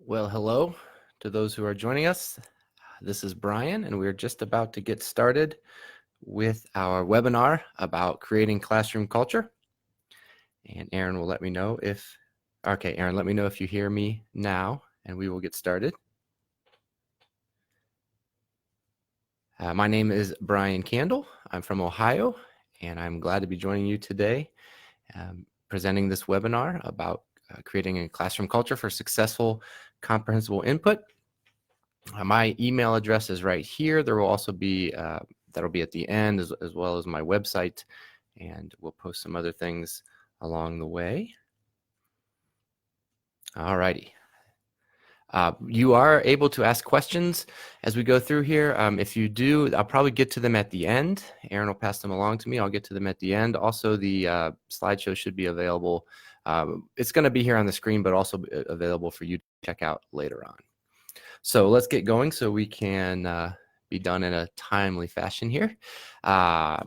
Well, hello to those who are joining us. This is Brian, and we're just about to get started with our webinar about creating classroom culture. And Aaron will let me know if, okay, Aaron, let me know if you hear me now, and we will get started. My name is Bryan Kandel. I'm from Ohio, and I'm glad to be joining you today, presenting this webinar about creating a classroom culture for successful comprehensible input. My email address is right here. There will also be, that'll be at the end as well as my website, and we'll post some other things along the way. All righty. You are able to ask questions as we go through here. If you do, I'll probably get to them at the end. Aaron will pass them along to me. I'll get to them at the end. Also, the slideshow should be available. It's going to be here on the screen, but also available for you to check out later on. So let's get going so we can be done in a timely fashion here. I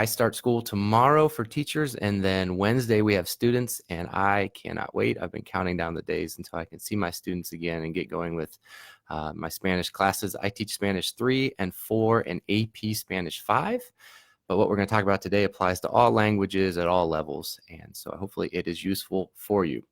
start school tomorrow for teachers, and then Wednesday we have students, and I cannot wait. I've been counting down the days until I can see my students again and get going with my Spanish classes. I teach Spanish 3 and 4 and AP Spanish 5. But what we're going to talk about today applies to all languages at all levels, and so hopefully it is useful for you.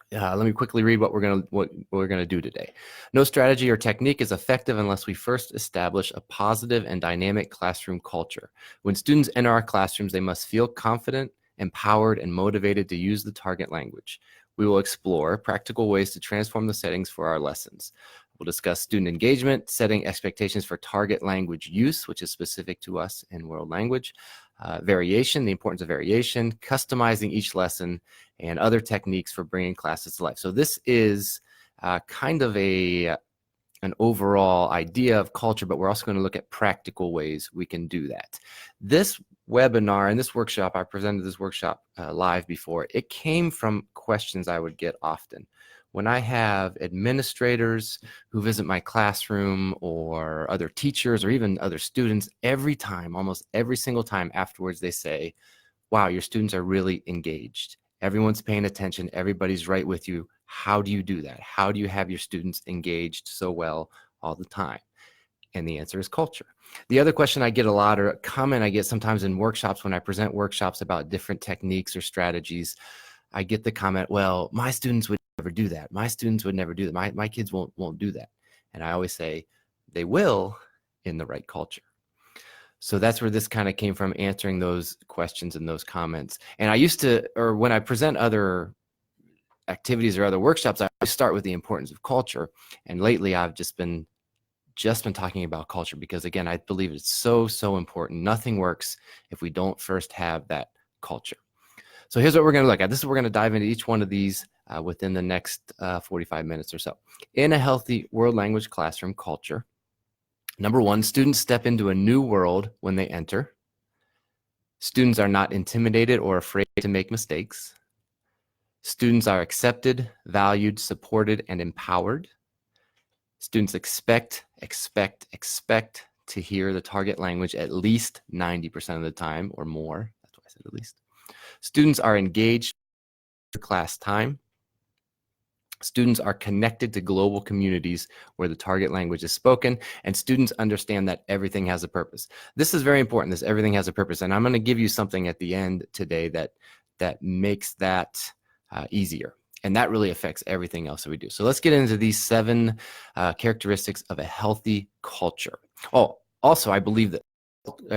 Let me quickly read what we're gonna do today. No strategy or technique is effective unless we first establish a positive and dynamic classroom culture. When students enter our classrooms, they must feel confident, empowered, and motivated to use the target language. We will explore practical ways to transform the settings for our lessons. We'll discuss student engagement, setting expectations for target language use, which is specific to us in world language, variation, the importance of variation, customizing each lesson, and other techniques for bringing classes to life. So this is kind of an overall idea of culture, but we're also going to look at practical ways we can do that. This webinar and this workshop, I presented this workshop live before, it came from questions I would get often. When I have administrators who visit my classroom or other teachers or even other students, every time, almost every single time afterwards, they say, wow, your students are really engaged. Everyone's paying attention. Everybody's right with you. How do you do that? How do you have your students engaged so well all the time? And the answer is culture. The other question I get a lot, or a comment I get sometimes in workshops when I present workshops about different techniques or strategies, I get the comment, well, my students would never do that. My students would never do that. My kids won't do that. And I always say, they will in the right culture. So that's where this kind of came from, answering those questions and those comments. And I used to, or when I present other activities or other workshops, I start with the importance of culture. And lately I've just been talking about culture because, again, I believe it's so important. Nothing works if we don't first have that culture. So here's what we're going to look at. This is we're going to dive into each one of these within the next 45 minutes or so. In a healthy world language classroom culture, number one, students step into a new world when they enter. Students are not intimidated or afraid to make mistakes. Students are accepted, valued, supported, and empowered. Students expect to hear the target language at least 90% of the time or more. That's why I said at least. Students are engaged in class time. Students are connected to global communities where the target language is spoken, and students understand that everything has a purpose. This is very important, this everything has a purpose, and I'm going to give you something at the end today that makes that easier, and that really affects everything else that we do. So let's get into these 7 characteristics of a healthy culture. Oh, also, I believe that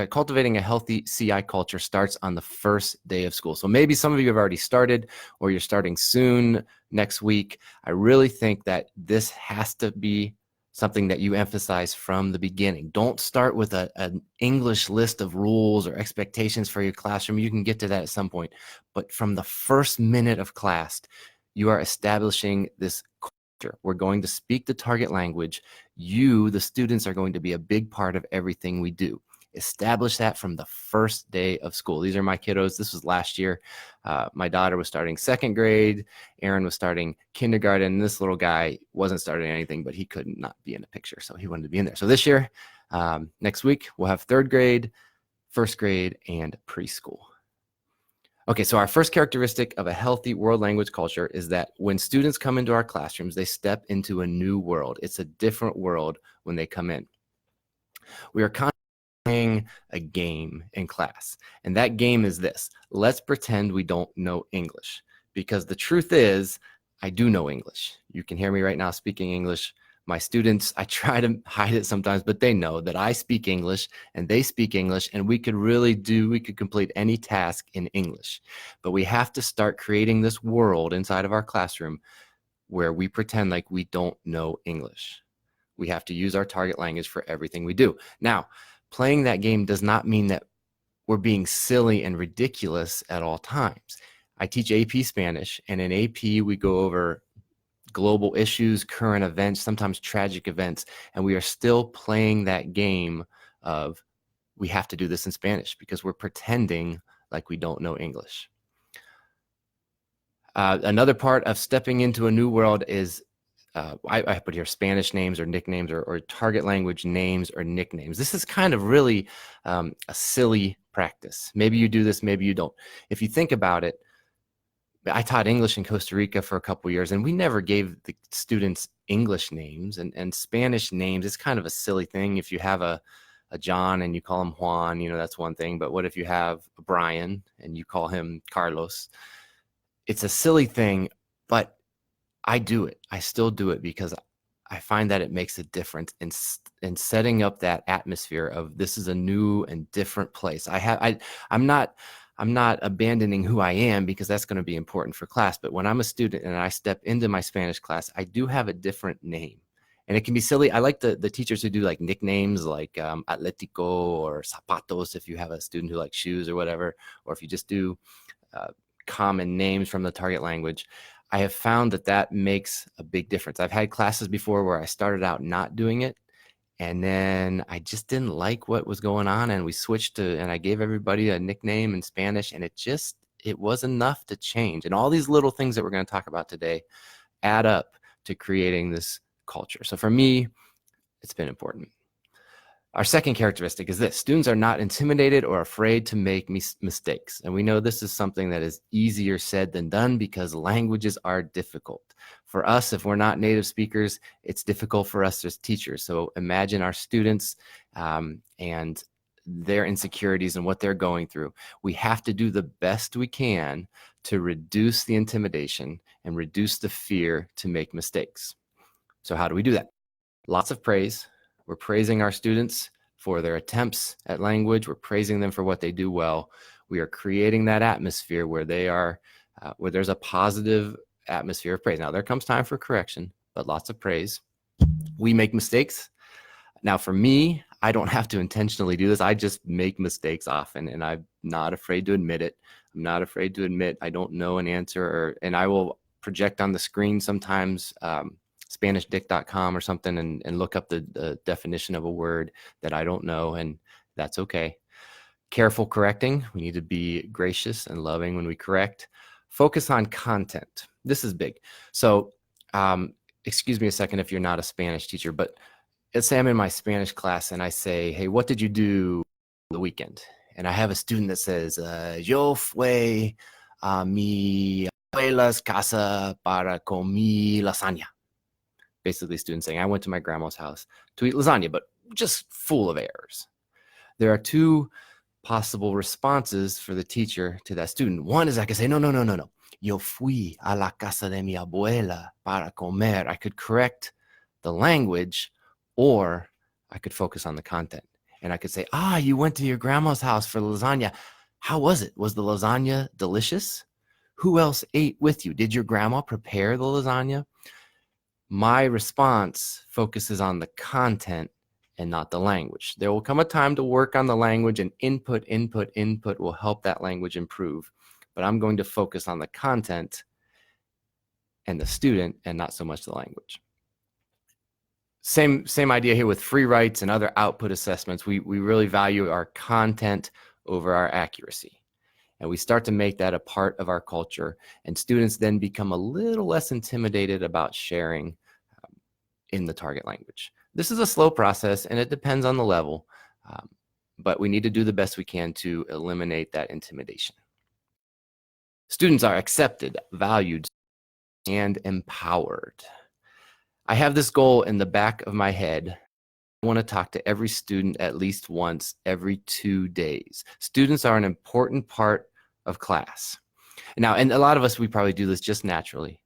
cultivating a healthy CI culture starts on the first day of school. So maybe some of you have already started or you're starting soon next week. I really think that this has to be something that you emphasize from the beginning. Don't start with an English list of rules or expectations for your classroom. You can get to that at some point. But from the first minute of class, you are establishing this culture. We're going to speak the target language. You, the students, are going to be a big part of everything we do. Establish that from the first day of school. These are my kiddos. This was last year. My daughter was starting 2nd grade. Aaron was starting kindergarten. This little guy wasn't starting anything, but he could not be in a picture, so he wanted to be in there. So this year, next week, we'll have 3rd grade, 1st grade, and preschool. Okay, so our first characteristic of a healthy world language culture is that when students come into our classrooms, they step into a new world. It's a different world when they come in. We are constantly playing a game in class, and that game is this: let's pretend we don't know English, because the truth is I do know English. You can hear me right now speaking English. My students, I try to hide it sometimes, but they know that I speak English and they speak English, and we could complete any task in English. But we have to start creating this world inside of our classroom where we pretend like we don't know English. We have to use our target language for everything we do. Now, playing that game does not mean that we're being silly and ridiculous at all times. I teach AP Spanish, and in AP, we go over global issues, current events, sometimes tragic events, and we are still playing that game of we have to do this in Spanish because we're pretending like we don't know English. Another part of stepping into a new world is I put here Spanish names or nicknames or target language names or nicknames. This is kind of really a silly practice. Maybe you do this, maybe you don't. If you think about it, I taught English in Costa Rica for a couple of years, and we never gave the students English names and Spanish names. It's kind of a silly thing. If you have a John and you call him Juan, that's one thing. But what if you have a Brian and you call him Carlos? It's a silly thing, but I do it. I still do it because I find that it makes a difference in setting up that atmosphere of this is a new and different place. I'm not abandoning who I am because that's going to be important for class. But when I'm a student and I step into my Spanish class, I do have a different name. And it can be silly. I like the teachers who do like nicknames like Atletico or Zapatos if you have a student who likes shoes or whatever, or if you just do common names from the target language. I have found that makes a big difference. I've had classes before where I started out not doing it, and then I just didn't like what was going on, and we switched and I gave everybody a nickname in Spanish, and it was enough to change. And all these little things that we're going to talk about today add up to creating this culture. So for me, it's been important. Our second characteristic is this: students are not intimidated or afraid to make mistakes. And we know this is something that is easier said than done because languages are difficult. For us, if we're not native speakers, it's difficult for us as teachers. So imagine our students and their insecurities and what they're going through. We have to do the best we can to reduce the intimidation and reduce the fear to make mistakes. So how do we do that? Lots of praise. We're praising our students for their attempts at language. We're praising them for what they do well. We are creating that atmosphere where where there's a positive atmosphere of praise. Now, there comes time for correction, but lots of praise. We make mistakes. Now, for me, I don't have to intentionally do this. I just make mistakes often, and I'm not afraid to admit it. I'm not afraid to admit I don't know an answer, and I will project on the screen sometimes SpanishDick.com or something and look up the definition of a word that I don't know, and that's okay. Careful correcting. We need to be gracious and loving when we correct. Focus on content. This is big. So excuse me a second if you're not a Spanish teacher, but let's say I'm in my Spanish class and I say, hey, what did you do the weekend? And I have a student that says, yo fui a mi abuela's casa para comer lasagna. Basically, students saying, I went to my grandma's house to eat lasagna, but just full of errors. There are two possible responses for the teacher to that student. One is I could say, no. Yo fui a la casa de mi abuela para comer. I could correct the language, or I could focus on the content. And I could say, you went to your grandma's house for lasagna. How was it? Was the lasagna delicious? Who else ate with you? Did your grandma prepare the lasagna? My response focuses on the content and not the language. There will come a time to work on the language, and input will help that language improve. But I'm going to focus on the content and the student and not so much the language. Same idea here with free writes and other output assessments. We really value our content over our accuracy. And we start to make that a part of our culture, and students then become a little less intimidated about sharing in the target language. This is a slow process, and it depends on the level, but we need to do the best we can to eliminate that intimidation. Students are accepted, valued, and empowered. I have this goal in the back of my head. I want to talk to every student at least once every 2 days. Students are an important part of class. Now, and a lot of us, we probably do this just naturally,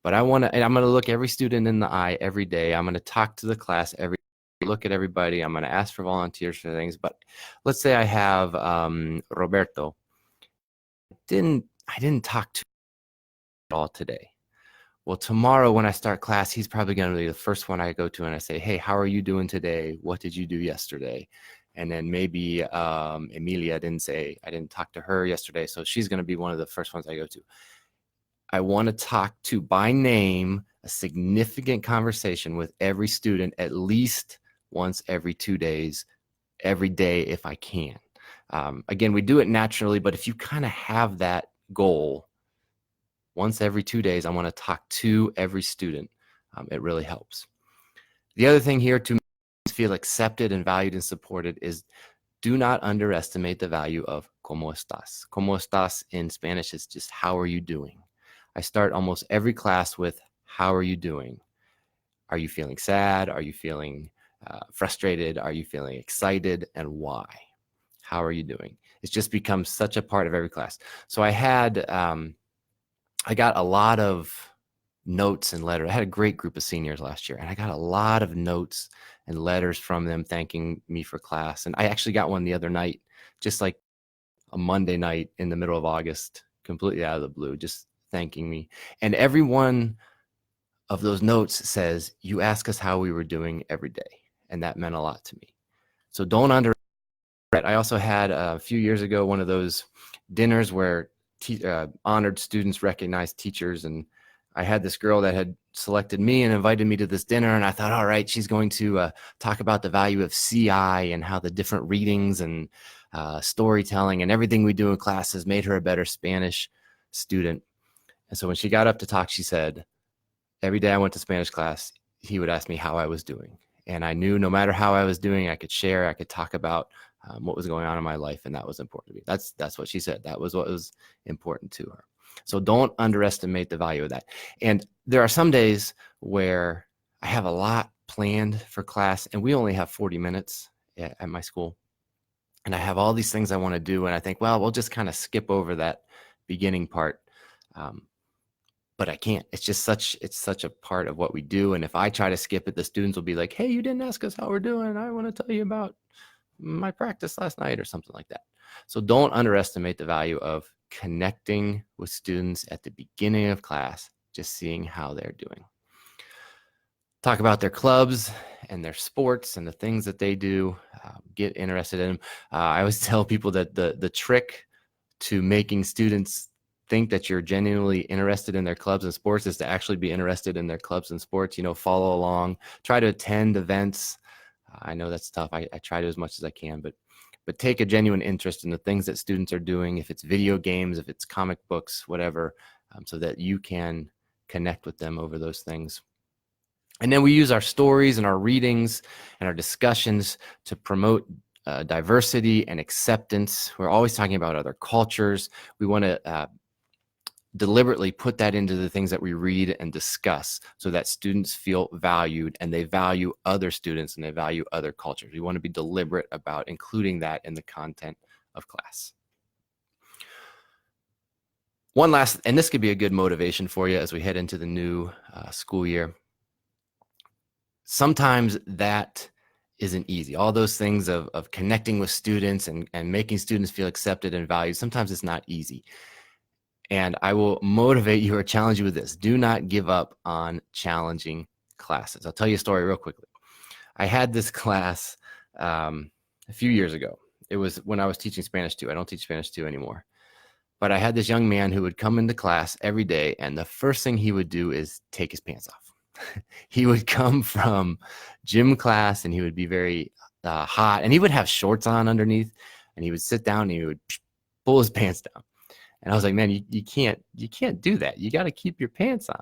but I'm going to look every student in the eye every day. I'm going to talk to the class every day, look at everybody. I'm going to ask for volunteers for things. But let's say I have Roberto. I didn't talk to him at all today. Well, tomorrow when I start class, he's probably going to be the first one I go to and I say, hey, how are you doing today? What did you do yesterday? And then maybe Emilia I didn't talk to her yesterday. So she's going to be one of the first ones I go to. I want to talk to, by name, a significant conversation with every student at least once every 2 days, every day if I can. Again, we do it naturally, but if you kind of have that goal, once every 2 days, I want to talk to every student. It really helps. The other thing here to feel accepted and valued and supported is do not underestimate the value of ¿cómo estás? ¿Cómo estás in Spanish is just how are you doing? I start almost every class with how are you doing? Are you feeling sad? Are you feeling frustrated? Are you feeling excited? And why? How are you doing? It's just become such a part of every class. So I got a lot of notes and letters. I had a great group of seniors last year, and I got a lot of notes and letters from them thanking me for class. And I actually got one the other night, just like a Monday night in the middle of August, completely out of the blue, just thanking me. And every one of those notes says, you ask us how we were doing every day. And that meant a lot to me. So don't underestimate. I also had a few years ago one of those dinners where honored students recognized teachers, and I had this girl that had selected me and invited me to this dinner, and I thought, all right, she's going to talk about the value of CI and how the different readings and storytelling and everything we do in class has made her a better Spanish student. And so when she got up to talk, she said, every day I went to Spanish class, he would ask me how I was doing. And I knew no matter how I was doing, I could share, I could talk about what was going on in my life, and that was important to me. That's what she said. That was what was important to her. So don't underestimate the value of that. And there are some days where I have a lot planned for class, and we only have 40 minutes at my school. And I have all these things I want to do, and I think, well, we'll just kind of skip over that beginning part. But I can't. It's such a part of what we do. And if I try to skip it, the students will be like, hey, you didn't ask us how we're doing. I want to tell you about my practice last night or something like that. So don't underestimate the value of connecting with students at the beginning of class, just seeing how they're doing. Talk about their clubs and their sports and the things that they do. Get interested in them. I always tell people that the trick to making students think that you're genuinely interested in their clubs and sports is to actually be interested in their clubs and sports. Follow along, try to attend events. I know that's tough. I try to as much as I can, but take a genuine interest in the things that students are doing, if it's video games, if it's comic books, whatever, so that you can connect with them over those things. And then we use our stories and our readings and our discussions to promote diversity and acceptance. We're always talking about other cultures. We want to deliberately put that into the things that we read and discuss so that students feel valued and they value other students and they value other cultures. We want to be deliberate about including that in the content of class. One last, and this could be a good motivation for you as we head into the new school year. Sometimes that isn't easy. All those things of connecting with students and making students feel accepted and valued, sometimes it's not easy. And I will motivate you or challenge you with this. Do not give up on challenging classes. I'll tell you a story real quickly. I had this class a few years ago. It was when I was teaching Spanish 2. I don't teach Spanish 2 anymore. But I had this young man who would come into class every day, and the first thing he would do is take his pants off. He would come from gym class, and he would be very hot, and he would have shorts on underneath, and he would sit down, and he would pull his pants down. And I was like, man, you can't do that. You got to keep your pants on.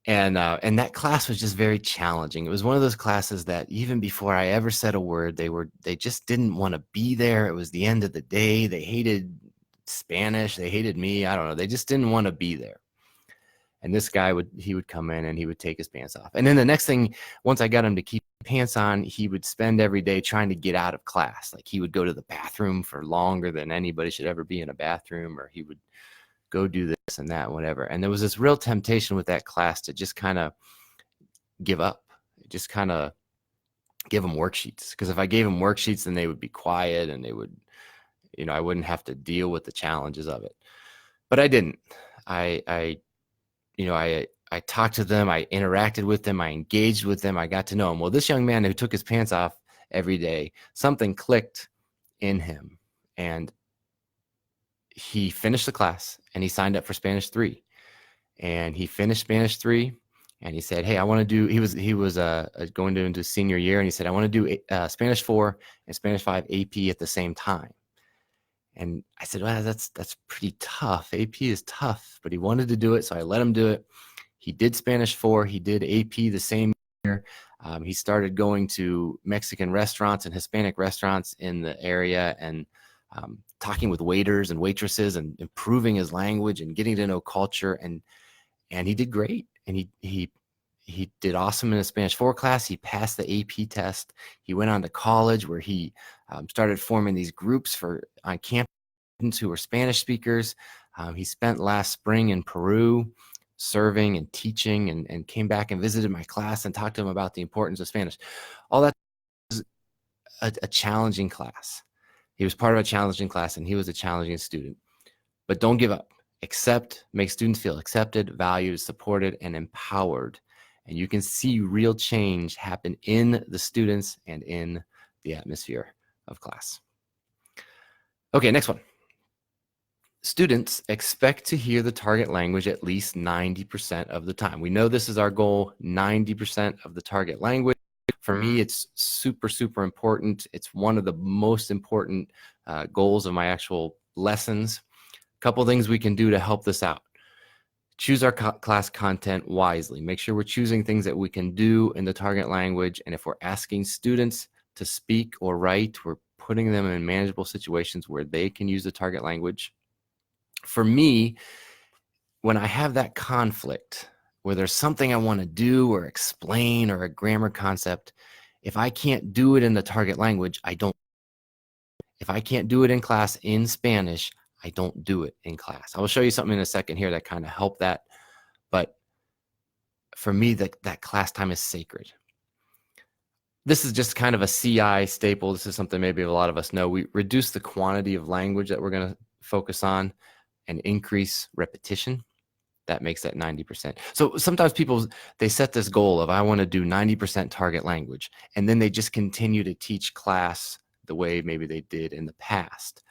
And that class was just very challenging. It was one of those classes that even before I ever said a word, they just didn't want to be there. It was the end of the day. They hated Spanish. They hated me. I don't know. They just didn't want to be there. And this guy would come in and he would take his pants off. And then the next thing, once I got him to keep pants on, he would spend every day trying to get out of class. Like he would go to the bathroom for longer than anybody should ever be in a bathroom, or he would go do this and that and whatever. And there was this real temptation with that class to just kind of give up, just kind of give them worksheets. Because if I gave them worksheets, then they would be quiet and they would, I wouldn't have to deal with the challenges of it. But I didn't. I talked to them, I interacted with them, I engaged with them, I got to know them. Well, this young man who took his pants off every day, something clicked in him, and he finished the class and he signed up for Spanish 3. And he finished Spanish 3 and he said, hey, I want to do, he was going into senior year, and he said, I want to do Spanish 4 and Spanish 5 AP at the same time. And I said, well, that's pretty tough. AP is tough, but he wanted to do it, so I let him do it. He did Spanish 4. He did AP the same year. He started going to Mexican restaurants and Hispanic restaurants in the area and talking with waiters and waitresses and improving his language and getting to know culture. And he did great. And he did awesome in his Spanish 4 class. He passed the AP test. He went on to college, where he started forming these groups on campus who were Spanish speakers. He spent last spring in Peru serving and teaching, and came back and visited my class and talked to him about the importance of Spanish. All that was a challenging class. He was part of a challenging class, and he was a challenging student. But don't give up. Accept, make students feel accepted, valued, supported, and empowered. And you can see real change happen in the students and in the atmosphere of class. Okay, next one. Students expect to hear the target language at least 90% of the time. We know this is our goal, 90% of the target language. For me, it's super, super important. It's one of the most important goals of my actual lessons. A couple things we can do to help this out. Choose our class content wisely. Make sure we're choosing things that we can do in the target language. And if we're asking students to speak or write, we're putting them in manageable situations where they can use the target language. For me, when I have that conflict where there's something I want to do or explain or a grammar concept, if I can't do it in the target language, I don't. If I can't do it in class in Spanish, I don't do it in class. I will show you something in a second here that kind of help that. But for me, that class time is sacred. This is just kind of a CI staple. This is something maybe a lot of us know. We reduce the quantity of language that we're going to focus on and increase repetition. That makes that 90%. So sometimes people, they set this goal of, I want to do 90% target language, and then they just continue to teach class the way maybe they did in the past.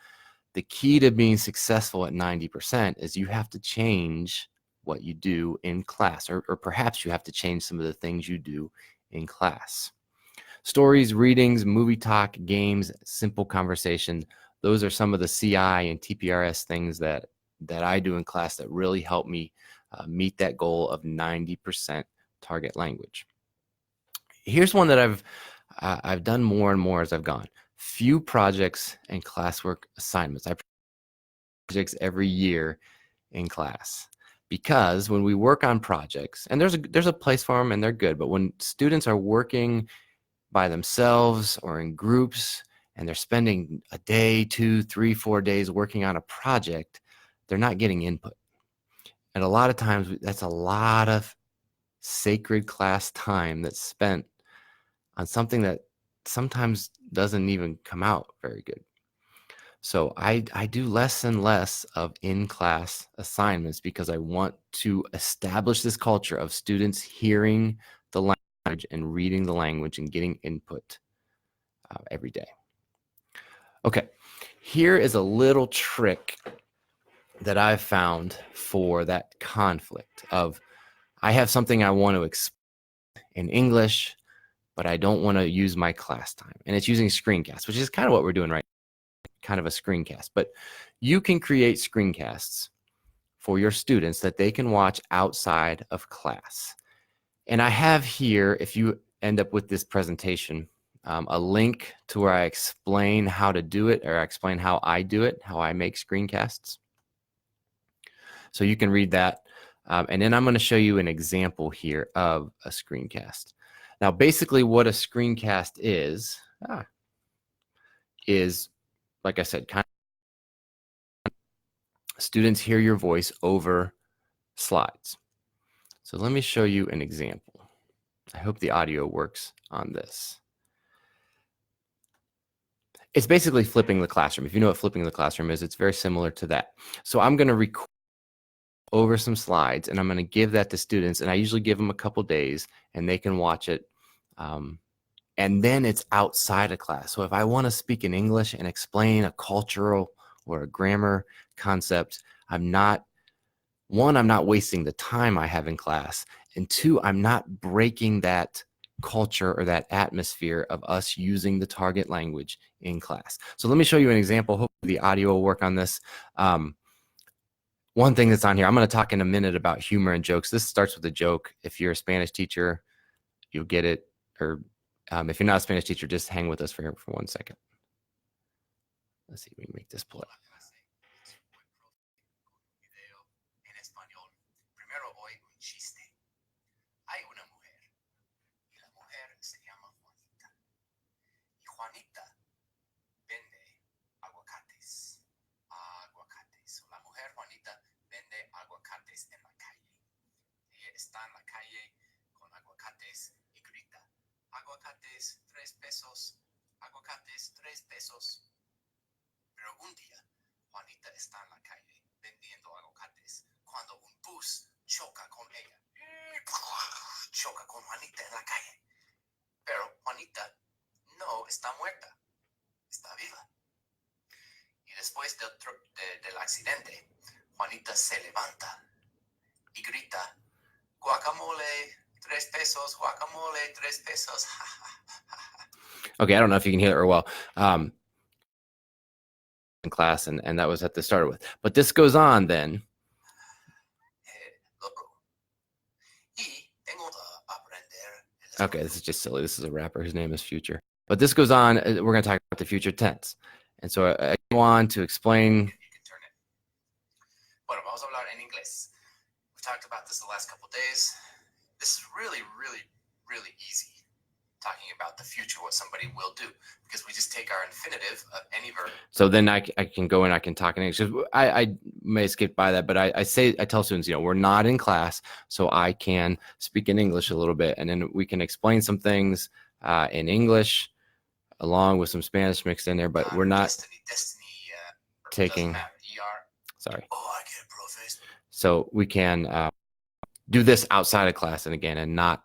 The key to being successful at 90% is you have to change what you do in class, or perhaps you have to change some of the things you do in class. Stories, readings, movie talk, games, simple conversation. Those are some of the CI and TPRS things that I do in class that really help me meet that goal of 90% target language. Here's one that I've done more and more as I've gone. Few projects and classwork assignments. I projects every year in class, because when we work on projects, and there's a place for them and they're good, but when students are working by themselves or in groups and they're spending a day, 2, 3, 4 days working on a project, they're not getting input. And a lot of times that's a lot of sacred class time that's spent on something that sometimes doesn't even come out very good. So I do less and less of in-class assignments because I want to establish this culture of students hearing the language and reading the language and getting input every day. Okay, here is a little trick that I've found for that conflict of, I have something I want to explain in English, but I don't want to use my class time. And it's using Screencasts, which is kind of what we're doing right now, kind of a screencast. But you can create screencasts for your students that they can watch outside of class. And I have here, if you end up with this presentation, a link to where I explain how to do it, or I explain how I do it, how I make screencasts. So you can read that. And then I'm going to show you an example here of a screencast. Now, basically what a screencast is, like I said, kind of students hear your voice over slides. So let me show you an example. I hope the audio works on this. It's basically flipping the classroom. If you know what flipping the classroom is, it's very similar to that. So I'm going to record over some slides, and I'm going to give that to students, and I usually give them a couple days, and they can watch it. And then it's outside of class. So if I want to speak in English and explain a cultural or a grammar concept, I'm not wasting the time I have in class. And two, I'm not breaking that culture or that atmosphere of us using the target language in class. So let me show you an example. Hopefully the audio will work on this. One thing that's on here, I'm going to talk in a minute about humor and jokes. This starts with a joke. If you're a Spanish teacher, you'll get it. Or if you're not a Spanish teacher, just hang with us for 1 second. Let's see if we can make this pull up. Está en la calle con aguacates y grita, aguacates 3 pesos, aguacates 3 pesos. Pero un día, Juanita está en la calle vendiendo aguacates cuando un bus choca con ella. Choca con Juanita en la calle. Pero Juanita no está muerta, está viva. Y después del accidente, Juanita se levanta y grita, guacamole, 3 pesos, guacamole, 3 pesos. Okay, I don't know if you can hear it or well. In class, and that was at the start with. But this goes on then. Okay, this is just silly. This is a rapper. His name is Future. But this goes on. We're going to talk about the future tense. And so I go on to explain. Bueno, vamos a hablar en inglés. We've talked about this the last couple days. This is really, really, really easy. Talking about the future, what somebody will do, because we just take our infinitive of any verb. So then I can go and I can talk in English. I may skip by that, but I tell students, we're not in class, so I can speak in English a little bit, and then we can explain some things in English along with some Spanish mixed in there, but we're not taking. Sorry. Oh, I get it, Professor. So we can do this outside of class, and again, and not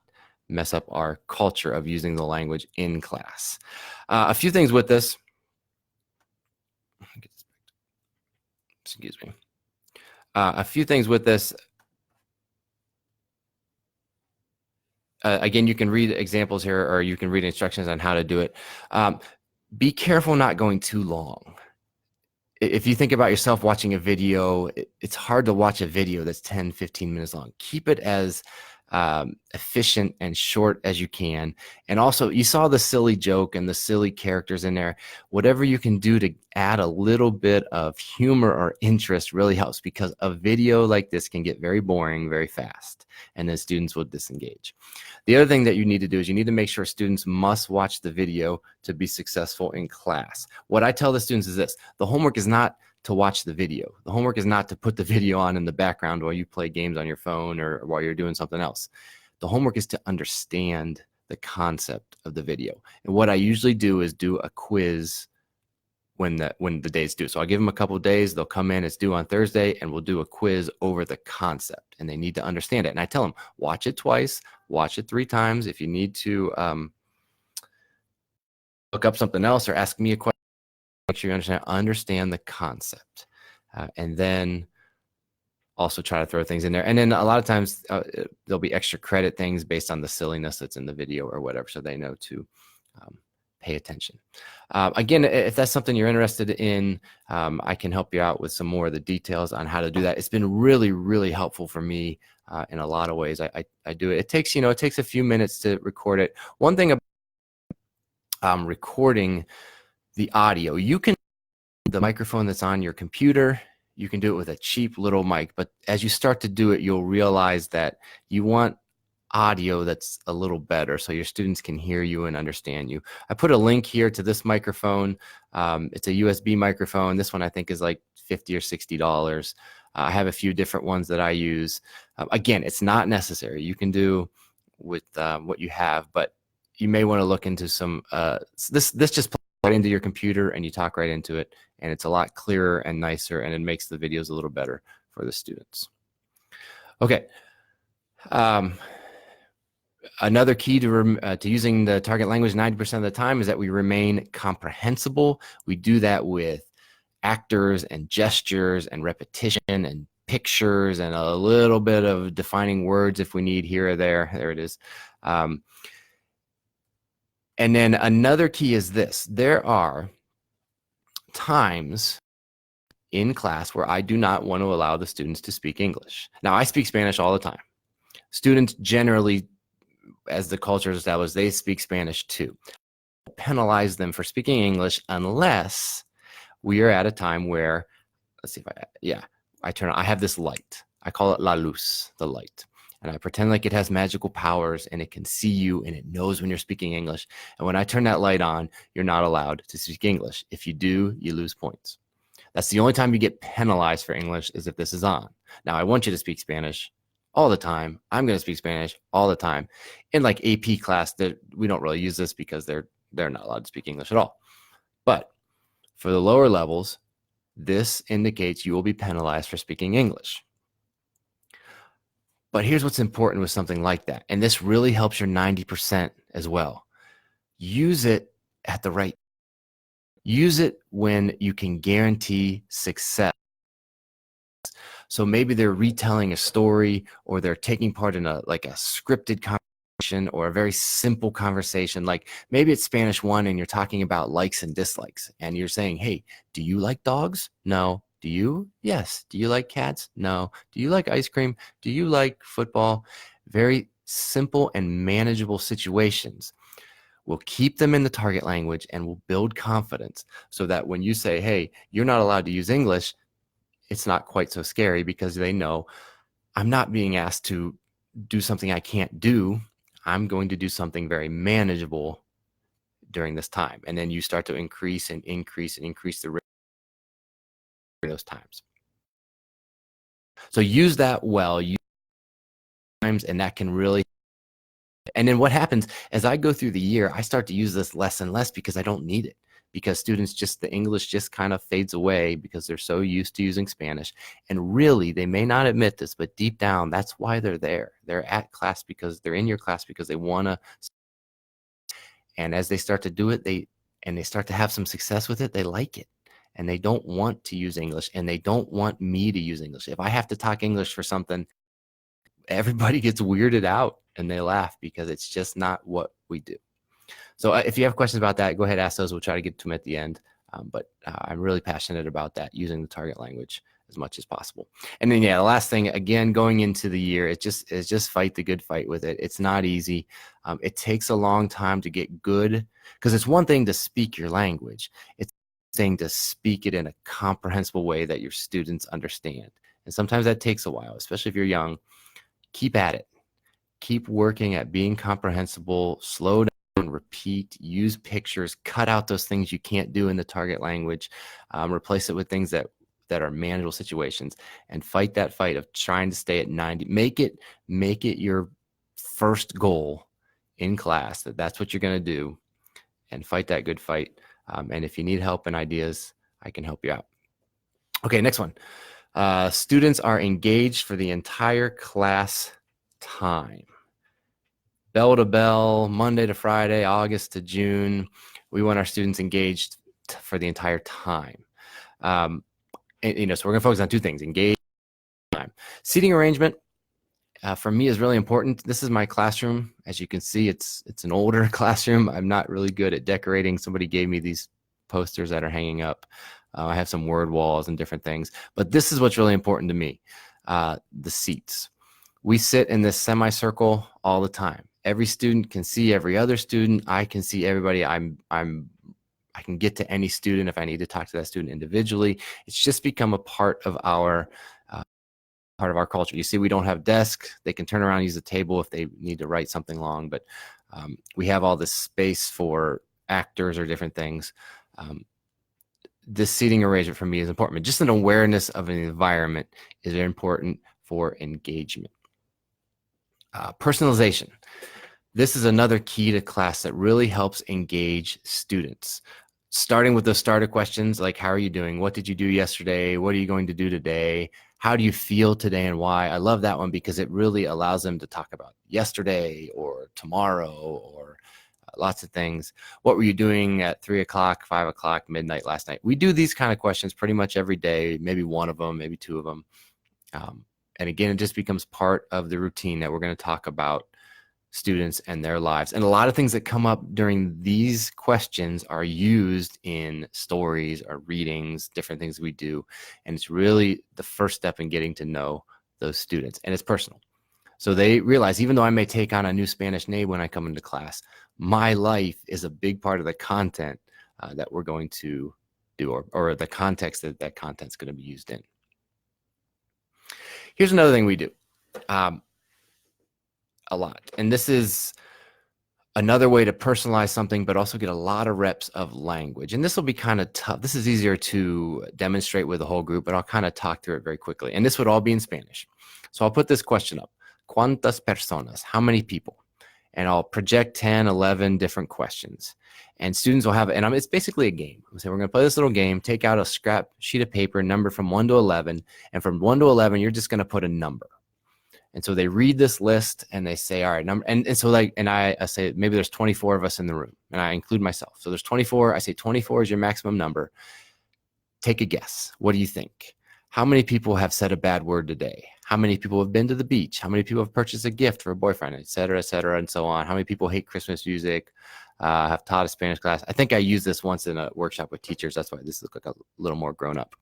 mess up our culture of using the language in class. A few things with this. Excuse me. A few things with this. Again, you can read examples here, or you can read instructions on how to do it. Be careful not going too long. If you think about yourself watching a video, it's hard to watch a video that's 10, 15 minutes long. Keep it as efficient and short as you can. And also, you saw the silly joke and the silly characters in there. Whatever you can do to add a little bit of humor or interest really helps, because a video like this can get very boring very fast, and then students will disengage. The other thing that you need to do is you need to make sure students must watch the video to be successful in class. What I tell the students is this: the homework is not to watch the video. The homework is not to put the video on in the background while you play games on your phone or while you're doing something else. The homework is to understand the concept of the video. And what I usually do is do a quiz when the day's due. So I'll give them a couple of days. They'll come in, it's due on Thursday, and we'll do a quiz over the concept, and they need to understand it. And I tell them, watch it twice, watch it 3 times. If you need to look up something else or ask me a question, make sure you understand the concept, and then also try to throw things in there. And then a lot of times there'll be extra credit things based on the silliness that's in the video or whatever, so they know to pay attention. Again, if that's something you're interested in, I can help you out with some more of the details on how to do that. It's been really, really helpful for me in a lot of ways. I do it. It takes a few minutes to record it. One thing recording the audio. You can the microphone that's on your computer. You can do it with a cheap little mic, but as you start to do it, you'll realize that you want audio that's a little better so your students can hear you and understand you. I put a link here to this microphone. It's a USB microphone. This one I think is like $50 or $60. I have a few different ones that I use. Again, it's not necessary. You can do with what you have, but you may want to look into some, this just plugs right into your computer and you talk right into it, and it's a lot clearer and nicer, and it makes the videos a little better for the students. Okay. Another key to using the target language 90% of the time is that we remain comprehensible. We do that with actors and gestures and repetition and pictures and a little bit of defining words if we need here or there. There it is. And then another key is this. There are times in class where I do not want to allow the students to speak English. Now, I speak Spanish all the time. Students generally, as the culture is established, they speak Spanish too. Penalize them for speaking English unless we are at a time where, let's see if I have this light. I call it la luz, the light. And I pretend like it has magical powers and it can see you and it knows when you're speaking English. And when I turn that light on, you're not allowed to speak English. If you do, you lose points. That's the only time you get penalized for English, is if this is on. Now, I want you to speak Spanish all the time. I'm going to speak Spanish all the time. In like AP class, we don't really use this because they're not allowed to speak English at all. But for the lower levels, this indicates you will be penalized for speaking English. But here's what's important with something like that, and this really helps your 90% as well. Use it at the right. Use it when you can guarantee success. So maybe they're retelling a story, or they're taking part in a scripted conversation or a very simple conversation. Like maybe it's Spanish 1 and you're talking about likes and dislikes, and you're saying, hey, do you like dogs? No. Do you? Yes. Do you like cats? No. Do you like ice cream? Do you like football? Very simple and manageable situations. We'll keep them in the target language and we'll build confidence so that when you say, hey, you're not allowed to use English, it's not quite so scary, because they know I'm not being asked to do something I can't do. I'm going to do something very manageable during this time. And then you start to increase and increase and increase the rate those times. So use that well, and that can really. And then what happens as I go through the year, I start to use this less and less because I don't need it, because students the English just kind of fades away because they're so used to using Spanish. And really, they may not admit this, but deep down, that's why they're there. They're at class because they're in your class because they want to. And as they start to do it, they start to have some success with it, they like it. And they don't want to use English, and they don't want me to use English. If I have to talk English for something, everybody gets weirded out and they laugh because it's just not what we do. So if you have questions about that, go ahead, ask those. We'll try to get to them at the end. But I'm really passionate about that, using the target language as much as possible. And then, the last thing, again, going into the year, it's just fight the good fight with it. It's not easy. It takes a long time to get good, because it's one thing to speak your language. It's saying to speak it in a comprehensible way that your students understand. And sometimes that takes a while, especially if you're young. Keep at it. Keep working at being comprehensible. Slow down, repeat, use pictures, cut out those things you can't do in the target language, replace it with things that are manageable situations, and fight that fight of trying to stay at 90. Make it your first goal in class, that's what you're going to do, and fight that good fight. And if you need help and ideas, I can help you out. Okay, next one. Students are engaged for the entire class time. Bell to bell, Monday to Friday, August to June. We want our students engaged for the entire time. So we're going to focus on two things: engage, time. Seating arrangement for me is really important. This is my classroom. As you can see, it's an older classroom. I'm not really good at decorating. Somebody gave me these posters that are hanging up. I have some word walls and different things, but this is what's really important to me: the seats. We sit in this semicircle all the time. Every student can see every other student. I can see everybody. I can get to any student if I need to talk to that student individually. It's just become a part of our culture. You see, we don't have desks. They can turn around and use a table if they need to write something long, but we have all this space for actors or different things. This seating arrangement for me is important, but just an awareness of an environment is important for engagement. Personalization. This is another key to class that really helps engage students. Starting with the starter questions like, how are you doing? What did you do yesterday? What are you going to do today? How do you feel today and why? I love that one because it really allows them to talk about yesterday or tomorrow or lots of things. What were you doing at 3 o'clock, 5 o'clock, midnight last night? We do these kind of questions pretty much every day, maybe one of them, maybe two of them. And again, it just becomes part of the routine that we're going to talk about students and their lives. And a lot of things that come up during these questions are used in stories or readings, different things we do. And it's really the first step in getting to know those students. And it's personal. So they realize, even though I may take on a new Spanish name when I come into class, my life is a big part of the content that we're going to do, or the context that content's going to be used in. Here's another thing we do a lot. And this is another way to personalize something, but also get a lot of reps of language. And this will be kind of tough. This is easier to demonstrate with the whole group, but I'll kind of talk through it very quickly. And this would all be in Spanish. So I'll put this question up. ¿Cuántas personas? How many people? And I'll project 10, 11 different questions. And students will have, and it's basically a game. So we're going to play this little game, take out a scrap sheet of paper, number from 1 to 11. And from 1 to 11, you're just going to put a number. And so they read this list and they say, all right, number. And so like, and I say, maybe there's 24 of us in the room, and I include myself. So there's 24. I say 24 is your maximum number. Take a guess. What do you think? How many people have said a bad word today? How many people have been to the beach? How many people have purchased a gift for a boyfriend, et cetera, and so on? How many people hate Christmas music, have taught a Spanish class? I think I used this once in a workshop with teachers. That's why this looks like a little more grown up.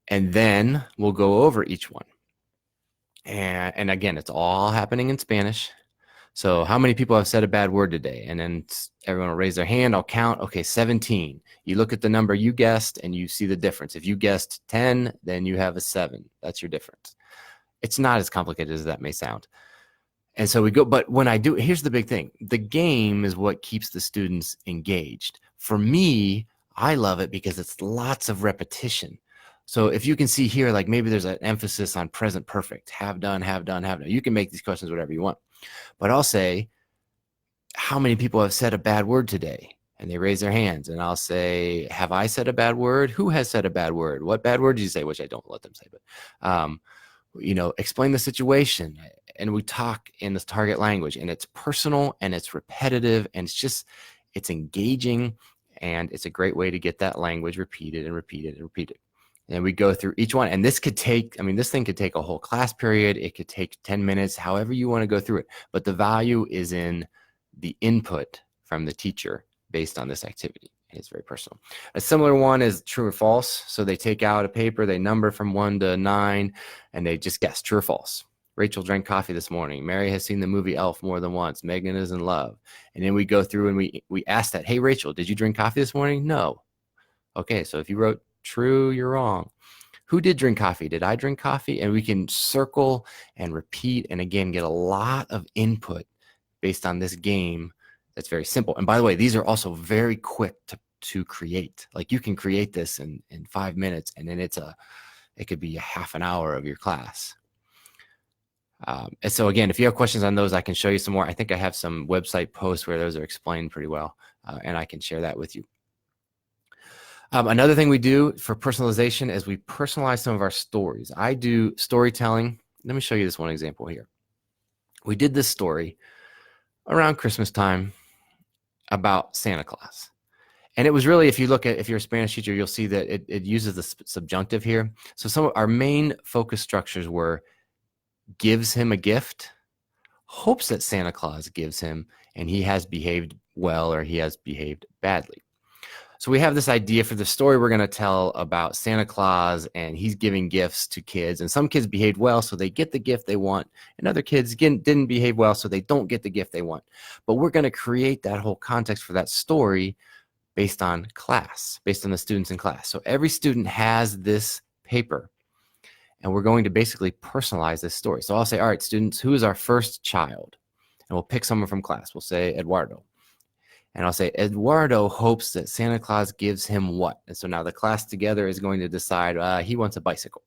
And then we'll go over each one. And again, it's all happening in Spanish. So how many people have said a bad word today? And then everyone will raise their hand. I'll count. Okay, 17. You look at the number you guessed and you see the difference. If you guessed 10, then you have a 7. That's your difference. It's not as complicated as that may sound. And so we go, but when I do, here's the big thing. The game is what keeps the students engaged. For me, I love it because it's lots of repetition. So if you can see here, like maybe there's an emphasis on present perfect, have done, have done, have done. You can make these questions whatever you want. But I'll say, how many people have said a bad word today? And they raise their hands. And I'll say, have I said a bad word? Who has said a bad word? What bad word did you say? Which I don't let them say, but explain the situation. And we talk in this target language, and it's personal and it's repetitive and it's engaging, and it's a great way to get that language repeated and repeated and repeated. And we go through each one, and this thing could take a whole class period. It could take 10 minutes, however you want to go through it. But the value is in the input from the teacher based on this activity. And it's very personal. A similar one is true or false. So they take out a paper, they number from 1 to 9, and they just guess true or false. Rachel drank coffee this morning. Mary has seen the movie Elf more than once. Megan is in love. And then we go through and we ask that, hey, Rachel, did you drink coffee this morning? No. Okay, so if you wrote true, you're wrong. Who did drink coffee? Did I drink coffee? And we can circle and repeat, and again, get a lot of input based on this game that's very simple. And by the way, these are also very quick to create. Like you can create this in 5 minutes, and then it could be a half an hour of your class. And so again, if you have questions on those, I can show you some more. I think I have some website posts where those are explained pretty well, and I can share that with you. Another thing we do for personalization is we personalize some of our stories. I do storytelling. Let me show you this one example here. We did this story around Christmas time about Santa Claus. And it was really, if you're a Spanish teacher, you'll see that it uses the subjunctive here. So some of our main focus structures were gives him a gift, hopes that Santa Claus gives him, and he has behaved well or he has behaved badly. So we have this idea for the story we're going to tell about Santa Claus, and he's giving gifts to kids, and some kids behaved well, so they get the gift they want, and other kids, again, didn't behave well, so they don't get the gift they want. But we're going to create that whole context for that story based on class, based on the students in class. So every student has this paper, and we're going to basically personalize this story. So I'll say, all right, students, who is our first child? And we'll pick someone from class. We'll say Eduardo. And I'll say, Eduardo hopes that Santa Claus gives him what? And so now the class together is going to decide he wants a bicycle.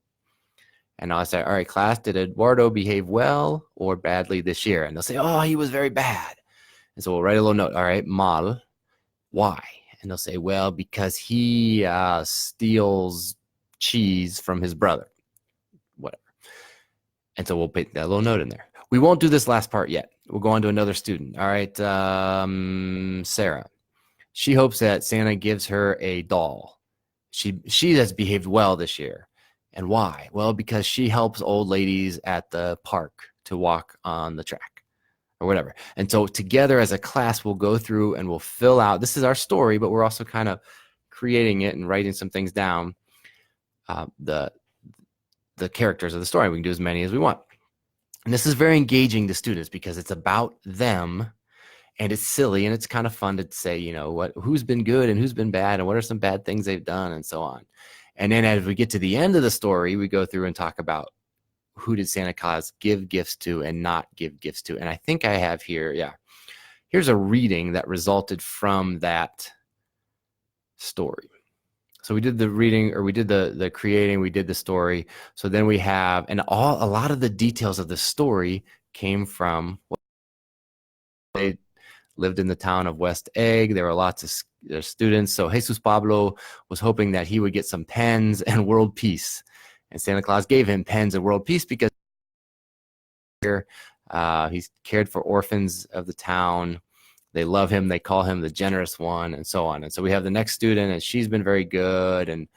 And I'll say, all right, class, did Eduardo behave well or badly this year? And they'll say, oh, he was very bad. And so we'll write a little note. All right, mal, why? And they'll say, well, because he steals cheese from his brother, whatever. And so we'll put that little note in there. We won't do this last part yet. We'll go on to another student. All right, Sarah. She hopes that Santa gives her a doll. She has behaved well this year. And why? Well, because she helps old ladies at the park to walk on the track or whatever. And so together as a class, we'll go through and we'll fill out. This is our story, but we're also kind of creating it and writing some things down. The characters of the story. We can do as many as we want. And this is very engaging to students because it's about them, and it's silly, and it's kind of fun to say, you know, who's been good and who's been bad, and what are some bad things they've done, and so on. And then as we get to the end of the story, we go through and talk about who did Santa Claus give gifts to and not give gifts to. And I think I have here, here's a reading that resulted from that story. So we did the reading, or we did the creating, we did the story. So then we have, and a lot of the details of the story came from, they lived in the town of West Egg. There were lots of students. So Jesus Pablo was hoping that he would get some pens and world peace. And Santa Claus gave him pens and world peace because he's cared for orphans of the town. They love him. They call him the generous one, and so on. And so we have the next student, and she's been very good. And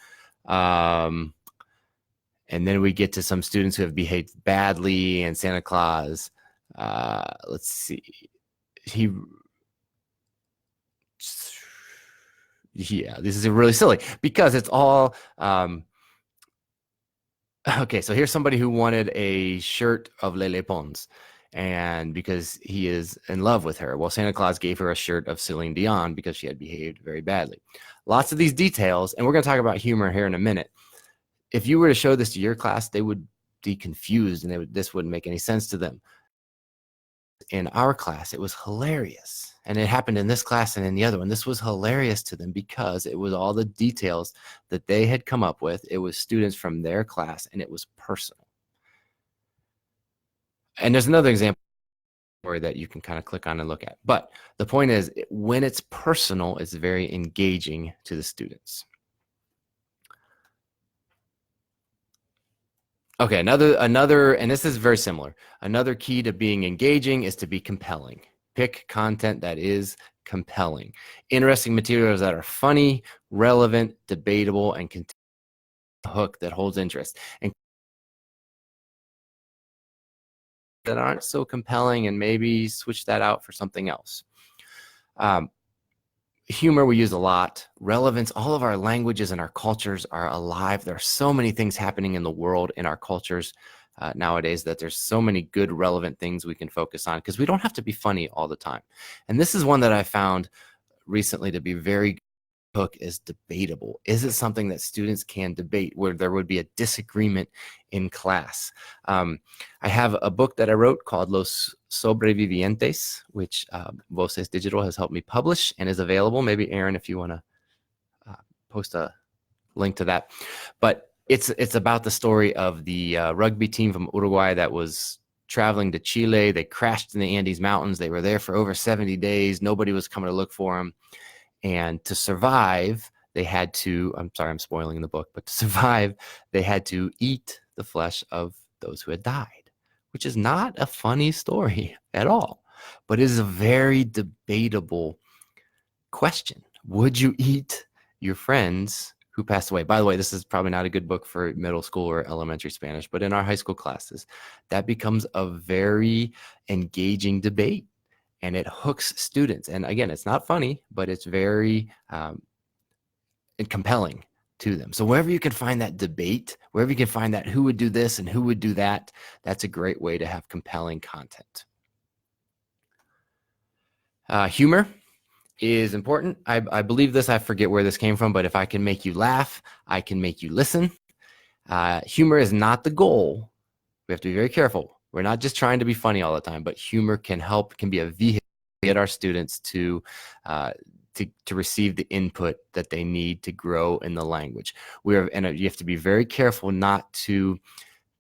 then we get to some students who have behaved badly, and Santa Claus, let's see, this is really silly because it's all, okay, so here's somebody who wanted a shirt of Lele Pons, and because he is in love with her. Well, Santa Claus gave her a shirt of Celine Dion because she had behaved very badly. Lots of these details, and we're going to talk about humor here in a minute. If you were to show this to your class, they would be confused, and this wouldn't make any sense to them. In our class, it was hilarious. And it happened in this class and in the other one. This was hilarious to them because it was all the details that they had come up with. It was students from their class, and it was personal. And there's another example that you can kind of click on and look at. But the point is, when it's personal, it's very engaging to the students. Okay, another, and this is very similar. Another key to being engaging is to be compelling. Pick content that is compelling. Interesting materials that are funny, relevant, debatable, and contain a hook that holds interest. And that aren't so compelling, and maybe switch that out for something else. Humor we use a lot. Relevance, all of our languages and our cultures are alive. There are so many things happening in the world, in our cultures nowadays, that there's so many good relevant things we can focus on because we don't have to be funny all the time. And this is one that I found recently to be very hook is debatable. Is it something that students can debate where there would be a disagreement in class? I have a book that I wrote called Los Sobrevivientes, which Voces Digital has helped me publish and is available. Maybe Aaron, if you want to post a link to that. But it's about the story of the rugby team from Uruguay that was traveling to Chile. They crashed in the Andes Mountains. They were there for over 70 days. Nobody was coming to look for them. And to survive, they had to, I'm sorry, I'm spoiling the book, but to survive, they had to eat the flesh of those who had died, which is not a funny story at all, but it is a very debatable question. Would you eat your friends who passed away? By the way, this is probably not a good book for middle school or elementary Spanish, but in our high school classes, that becomes a very engaging debate. And it hooks students. And again, it's not funny, but it's very and compelling to them. So wherever you can find that debate, wherever you can find that who would do this and who would do that, that's a great way to have compelling content. Humor is important. I believe this. I forget where this came from, but if I can make you laugh, I can make you listen. Humor is not the goal. We have to be very careful. We're not just trying to be funny all the time, but humor can be a vehicle to get our students to receive the input that they need to grow in the language. And you have to be very careful not to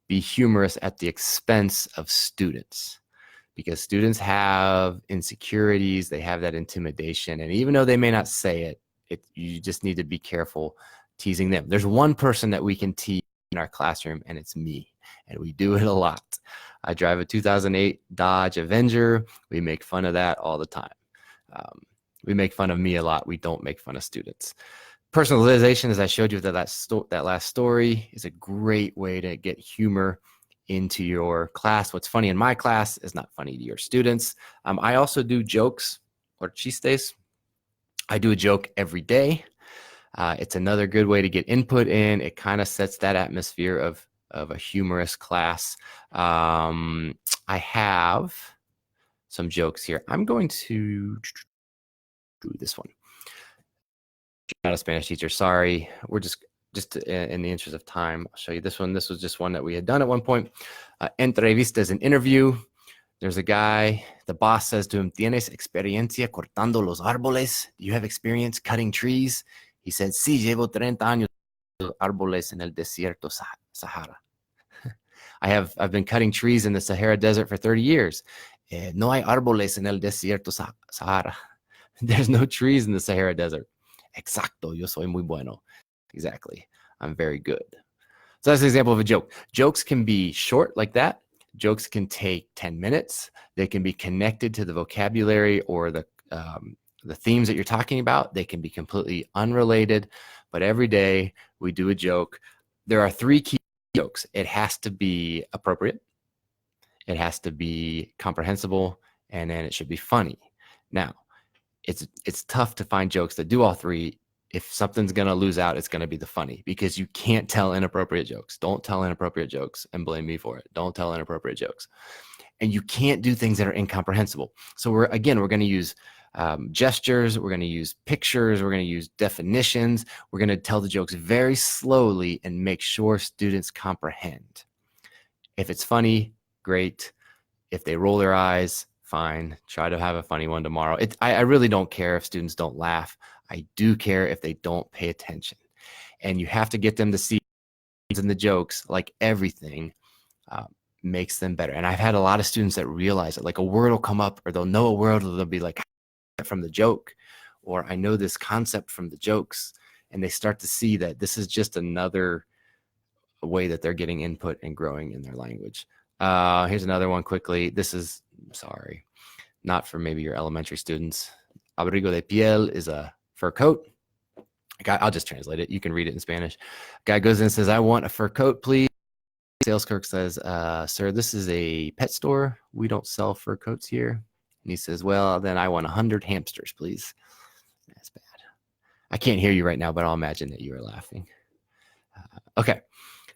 be humorous at the expense of students, because students have insecurities, they have that intimidation, and even though they may not say it, you just need to be careful teasing them. There's one person that we can tease in our classroom, and it's me, and we do it a lot. I drive a 2008 Dodge Avenger. We make fun of that all the time. We make fun of me a lot. We don't make fun of students. Personalization, as I showed you with that last story, is a great way to get humor into your class. What's funny in my class is not funny to your students. I also do jokes or chistes. I do a joke every day. It's another good way to get input in. It kind of sets that atmosphere of a humorous class. I have some jokes here. I'm going to do this one. Not a Spanish teacher, sorry. We're just in the interest of time, I'll show you this one. This was just one that we had done at one point. Entrevista is an interview. There's a guy, the boss says to him, ¿Tienes experiencia cortando los árboles? Do you have experience cutting trees? He said, sí, llevo 30 años árboles en el desierto Sahara. I've been cutting trees in the Sahara Desert for 30 years. No hay árboles en el desierto Sahara. There's no trees in the Sahara Desert. Exacto, yo soy muy bueno. Exactly, I'm very good. So that's an example of a joke. Jokes can be short like that. Jokes can take 10 minutes. They can be connected to the vocabulary or the themes that you're talking about. They can be completely unrelated, but every day we do a joke. There are 3 key jokes. It has to be appropriate, it has to be comprehensible, and then it should be funny. Now, it's tough to find jokes that do all 3. If something's going to lose out, it's going to be the funny, because you can't tell inappropriate jokes. Don't tell inappropriate jokes and blame me for it. Don't tell inappropriate jokes. And you can't do things that are incomprehensible. So we're going to use gestures. We're going to use pictures. We're going to use definitions. We're going to tell the jokes very slowly and make sure students comprehend. If it's funny, great. If they roll their eyes, fine. Try to have a funny one tomorrow. I really don't care if students don't laugh. I do care if they don't pay attention. And you have to get them to see in the jokes, like everything makes them better. And I've had a lot of students that realize it. Like a word will come up, or they'll know a word, or they'll be like, from the joke, or I know this concept from the jokes. And they start to see that this is just another way that they're getting input and growing in their language. Here's another one quickly. This is, sorry, not for maybe your elementary students. Abrigo de piel is a fur coat. I'll just translate it. You can read it in Spanish. Guy goes in and says, I want a fur coat, please. Sales clerk says, sir, this is a pet store. We don't sell fur coats here. And he says, well, then I want 100 hamsters, please. That's bad. I can't hear you right now, but I'll imagine that you are laughing. Okay.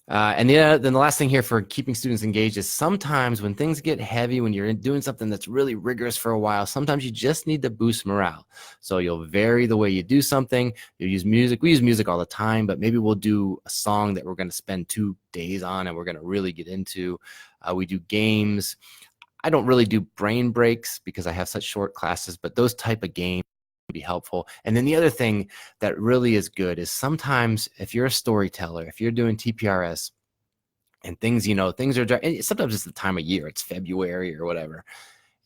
And then the last thing here for keeping students engaged is sometimes when things get heavy, when you're doing something that's really rigorous for a while, sometimes you just need to boost morale. So you'll vary the way you do something. You use music. We use music all the time, but maybe we'll do a song that we're going to spend 2 days on and we're going to really get into. We do games. I don't really do brain breaks because I have such short classes, but those type of games be helpful. And then the other thing that really is good is sometimes if you're a storyteller, if you're doing TPRS and things, things are dragging, sometimes it's the time of year, it's February or whatever,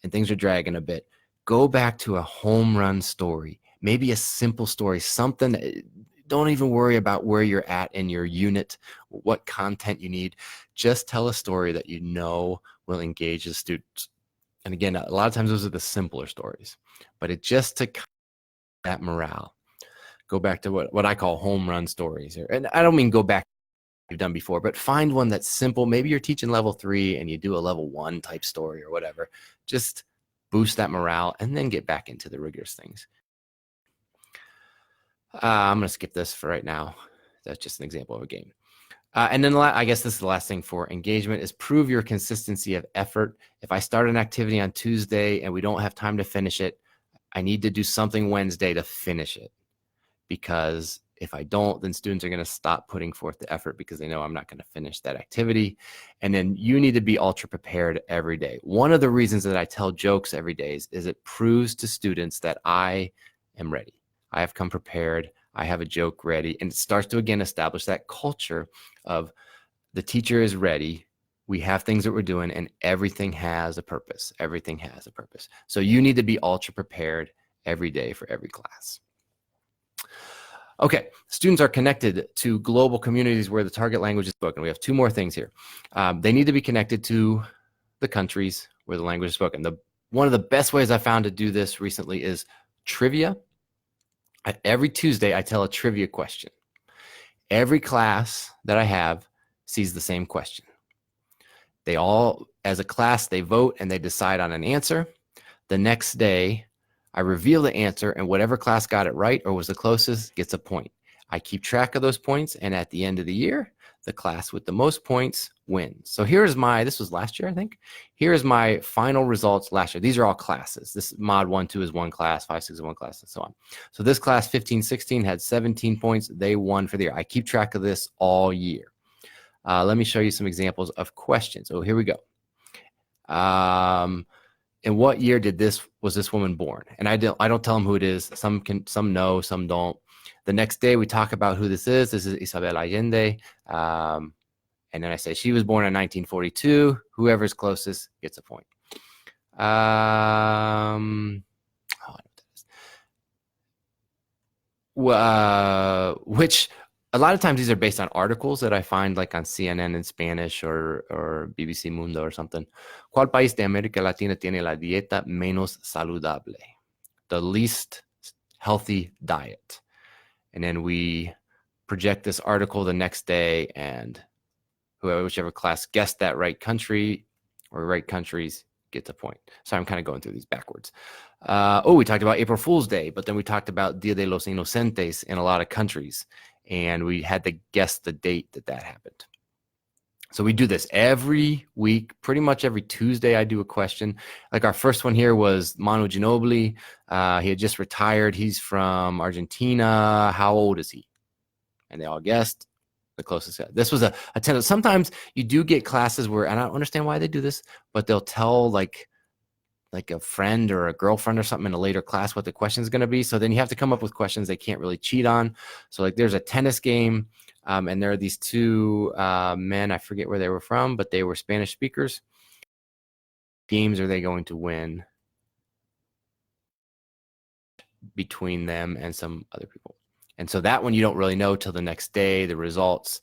and things are dragging a bit, go back to a home run story, maybe a simple story, something that, don't even worry about where you're at in your unit, what content you need. Just tell a story that you know will engage the students. And again, a lot of times those are the simpler stories, but it just to that morale. Go back to what I call home run stories. And I don't mean go back to what you've done before, but find one that's simple. Maybe you're teaching level 3 and you do a level 1 type story or whatever. Just boost that morale and then get back into the rigorous things. I'm going to skip this for right now. That's just an example of a game. And then I guess this is the last thing for engagement is prove your consistency of effort. If I start an activity on Tuesday and we don't have time to finish it, I need to do something Wednesday to finish it. Because if I don't, then students are going to stop putting forth the effort because they know I'm not going to finish that activity. And then you need to be ultra prepared every day. One of the reasons that I tell jokes every day is it proves to students that I am ready. I have come prepared. I have a joke ready. And it starts to, again, establish that culture of the teacher is ready. We have things that we're doing and everything has a purpose. Everything has a purpose. So you need to be ultra prepared every day for every class. Okay, students are connected to global communities where the target language is spoken. We have two more things here. They need to be connected to the countries where the language is spoken. One of the best ways I found to do this recently is trivia. Every Tuesday, I tell a trivia question. Every class that I have sees the same question. They all, as a class, they vote and they decide on an answer. The next day, I reveal the answer, and whatever class got it right or was the closest gets a point. I keep track of those points, and at the end of the year, the class with the most points wins. So here's this was last year, I think. Here's my final results last year. These are all classes. This mod 1, 2 is one class, 5, 6 is one class, and so on. So this class, 15, 16, had 17 points. They won for the year. I keep track of this all year. Let me show you some examples of questions. Oh, here we go. In what year was this woman born? And I don't tell them who it is. Some know, some don't. The next day we talk about who this is. This is Isabel Allende. And then I say she was born in 1942. Whoever's closest gets a point. Which a lot of times these are based on articles that I find like on CNN in Spanish or BBC Mundo or something. ¿Cuál país de América Latina tiene la dieta menos saludable? The least healthy diet. And then we project this article the next day, and whichever class guessed that right country or right countries gets a point. So I'm kind of going through these backwards. We talked about April Fool's Day, but then we talked about Dia de los Inocentes in a lot of countries. And we had to guess the date that happened. So we do this every week, pretty much every Tuesday I do a question. Like our first one here was Manu Ginobili. He had just retired. He's from Argentina. How old is he? And they all guessed the closest. This was a 10. Sometimes you do get classes where, and I don't understand why they do this, but they'll tell like a friend or a girlfriend or something in a later class what the question is going to be. So then you have to come up with questions they can't really cheat on. So like there's a tennis game, and there are these two men, I forget where they were from, but they were Spanish speakers. Games are they going to win between them and some other people? And so that one you don't really know till the next day, the results,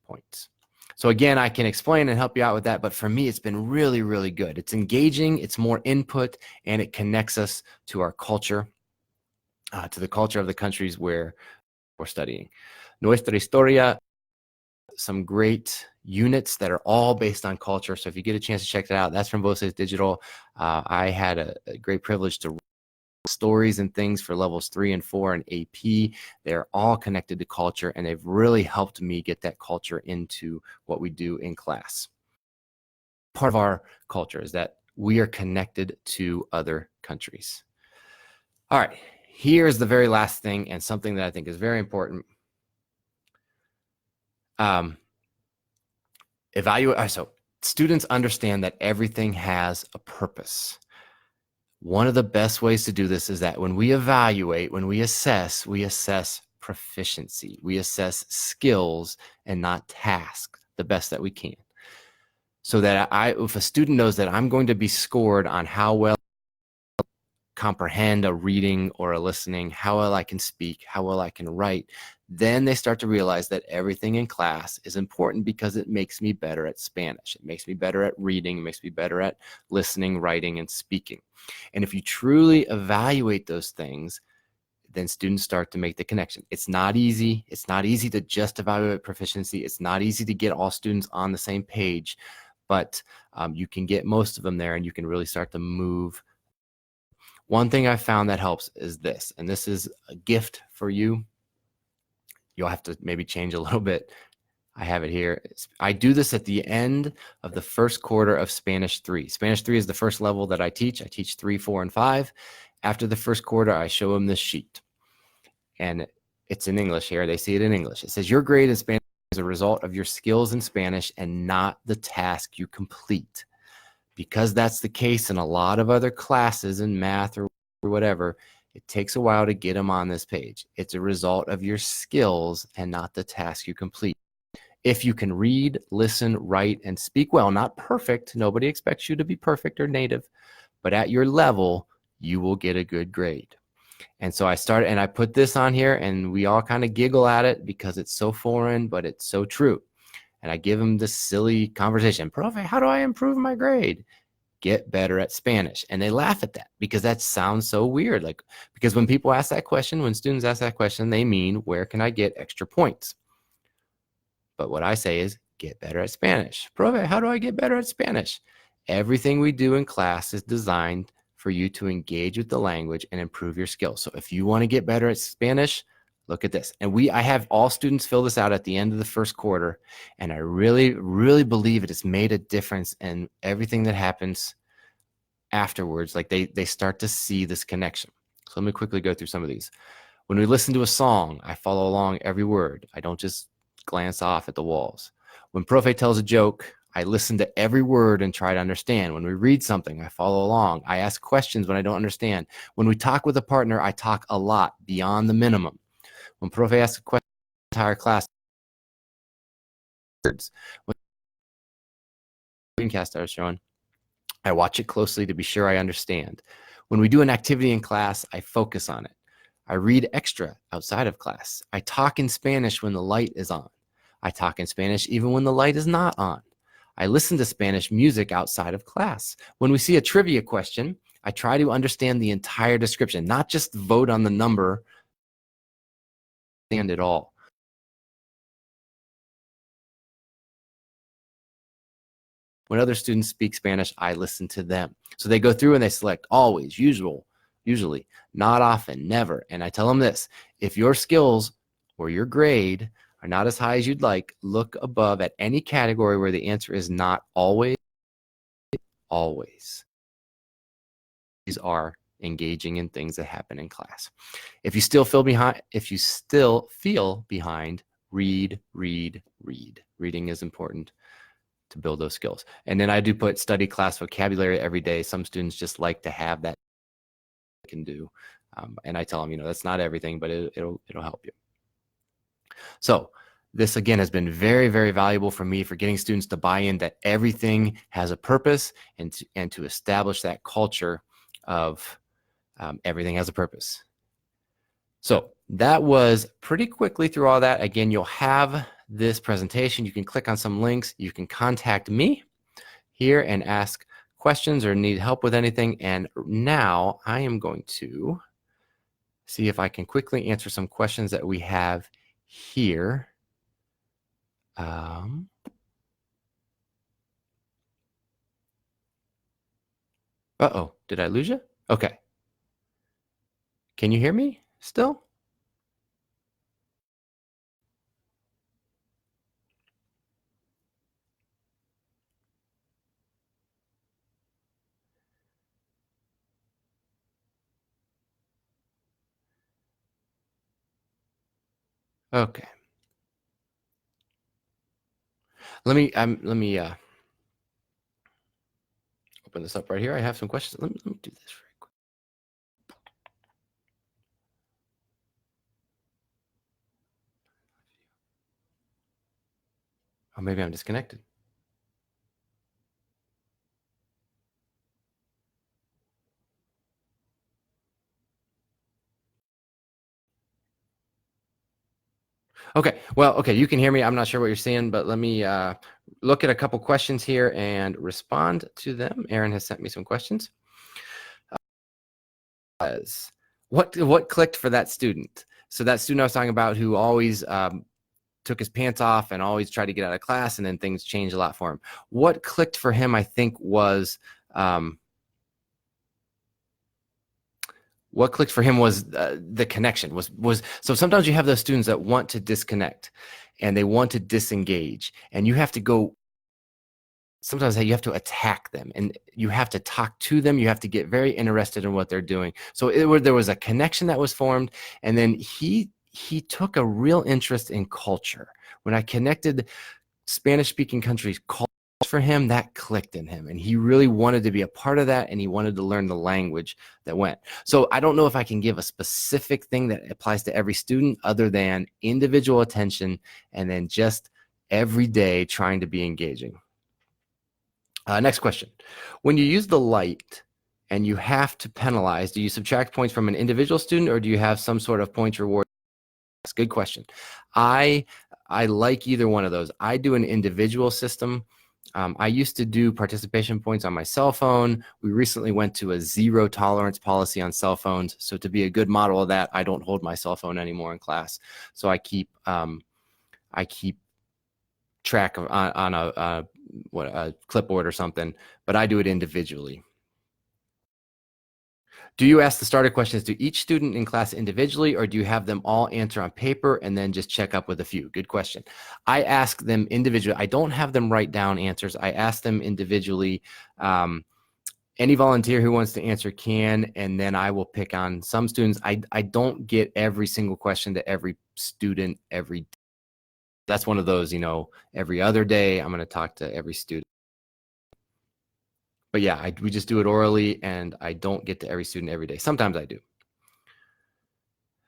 points. So again, I can explain and help you out with that, but for me, it's been really, really good. It's engaging, it's more input, and it connects us to our culture, to the culture of the countries where we're studying. Nuestra Historia, some great units that are all based on culture. So if you get a chance to check that out, that's from Voces Digital. I had a great privilege to stories and things for levels 3 and 4 and AP. They're all connected to culture, and they've really helped me get that culture into what we do in class. Part of our culture is that we are connected to other countries. All right, here's the very last thing, and something that I think is very important. So students understand that everything has a purpose. One of the best ways to do this is that when we evaluate, when we assess proficiency. We assess skills and not tasks the best that we can. So that if a student knows that I'm going to be scored on how well I comprehend a reading or a listening, how well I can speak, how well I can write, then they start to realize that everything in class is important because it makes me better at Spanish. It makes me better at reading, it makes me better at listening, writing, and speaking. And if you truly evaluate those things, then students start to make the connection. It's not easy. It's not easy to just evaluate proficiency. It's not easy to get all students on the same page, but you can get most of them there, and you can really start to move. One thing I found that helps is this, and this is a gift for you. You'll have to maybe change a little bit. I have it here. I do this at the end of the first quarter of Spanish 3. Spanish 3 is the first level that I teach. I teach 3, 4, and 5. After the first quarter, I show them this sheet. And it's in English here. They see it in English. It says, your grade in Spanish is a result of your skills in Spanish and not the task you complete. Because that's the case in a lot of other classes in math or whatever, it takes a while to get them on this page. It's a result of your skills and not the task you complete. If you can read, listen, write, and speak well, not perfect, nobody expects you to be perfect or native, but at your level, you will get a good grade. And so I started, and I put this on here, and we all kind of giggle at it because it's so foreign, but it's so true. And I give them this silly conversation. Profe, how do I improve my grade? Get better at Spanish. And they laugh at that because that sounds so weird. Like, because when people ask that question, when students ask that question, they mean, where can I get extra points? But what I say is, get better at Spanish. Profe, how do I get better at Spanish? Everything we do in class is designed for you to engage with the language and improve your skills. So if you want to get better at Spanish, look at this. And I have all students fill this out at the end of the first quarter. And I really, really believe it has made a difference in everything that happens afterwards. Like they start to see this connection. So let me quickly go through some of these. When we listen to a song, I follow along every word. I don't just glance off at the walls. When Profe tells a joke, I listen to every word and try to understand. When we read something, I follow along. I ask questions when I don't understand. When we talk with a partner, I talk a lot beyond the minimum. When Profe asks a question, the entire class, when Screencast I was showing, I watch it closely to be sure I understand. When we do an activity in class, I focus on it. I read extra outside of class. I talk in Spanish when the light is on. I talk in Spanish even when the light is not on. I listen to Spanish music outside of class. When we see a trivia question, I try to understand the entire description, not just vote on the number, understand it all. When other students speak Spanish, I listen to them. So they go through and they select always, usually, not often, never. And I tell them this, if your skills or your grade are not as high as you'd like, look above at any category where the answer is not always, always. These are engaging in things that happen in class. If you still feel behind, read. Reading is important to build those skills. And then I do put study class vocabulary every day. Some students just like to have that can do. And I tell them, that's not everything, but it'll help you. So this again has been very, very valuable for me for getting students to buy in that everything has a purpose and to establish that culture of everything has a purpose. So that was pretty quickly through all that. Again, you'll have this presentation. You can click on some links. You can contact me here and ask questions or need help with anything. And now I am going to see if I can quickly answer some questions that we have here. Uh-oh, did I lose you? Okay. Can you hear me still? Okay. Let me open this up right here. I have some questions. Let me do this very quick. Oh, maybe I'm disconnected. Okay, well, okay, you can hear me. I'm not sure what you're seeing, but let me look at a couple questions here and respond to them. Aaron has sent me some questions. What clicked for that student? So that student I was talking about who always took his pants off and always tried to get out of class, and then things changed a lot for him. What clicked for him, I think, was what clicked for him was the connection was so sometimes you have those students that want to disconnect and they want to disengage, and you have to go, sometimes you have to attack them and you have to talk to them. You have to get very interested in what they're doing. So there was a connection that was formed, and then he took a real interest in culture. When I connected Spanish speaking countries culture for him, that clicked in him, and he really wanted to be a part of that, and he wanted to learn the language that went. So I don't know if I can give a specific thing that applies to every student other than individual attention and then just every day trying to be engaging. Next question. When you use the light and you have to penalize, do you subtract points from an individual student, or do you have some sort of points reward? That's a good question. I like either one of those. I do an individual system. I used to do participation points on my cell phone. We recently went to a zero tolerance policy on cell phones. So to be a good model of that, I don't hold my cell phone anymore in class. So I keep track of on a clipboard or something, but I do it individually. Do you ask the starter questions to each student in class individually, or do you have them all answer on paper and then just check up with a few? Good question. I ask them individually. I don't have them write down answers. I ask them individually. Any volunteer who wants to answer can, and then I will pick on some students. I don't get every single question to every student every day. That's one of those, every other day I'm going to talk to every student. But yeah, we just do it orally, and I don't get to every student every day. Sometimes I do.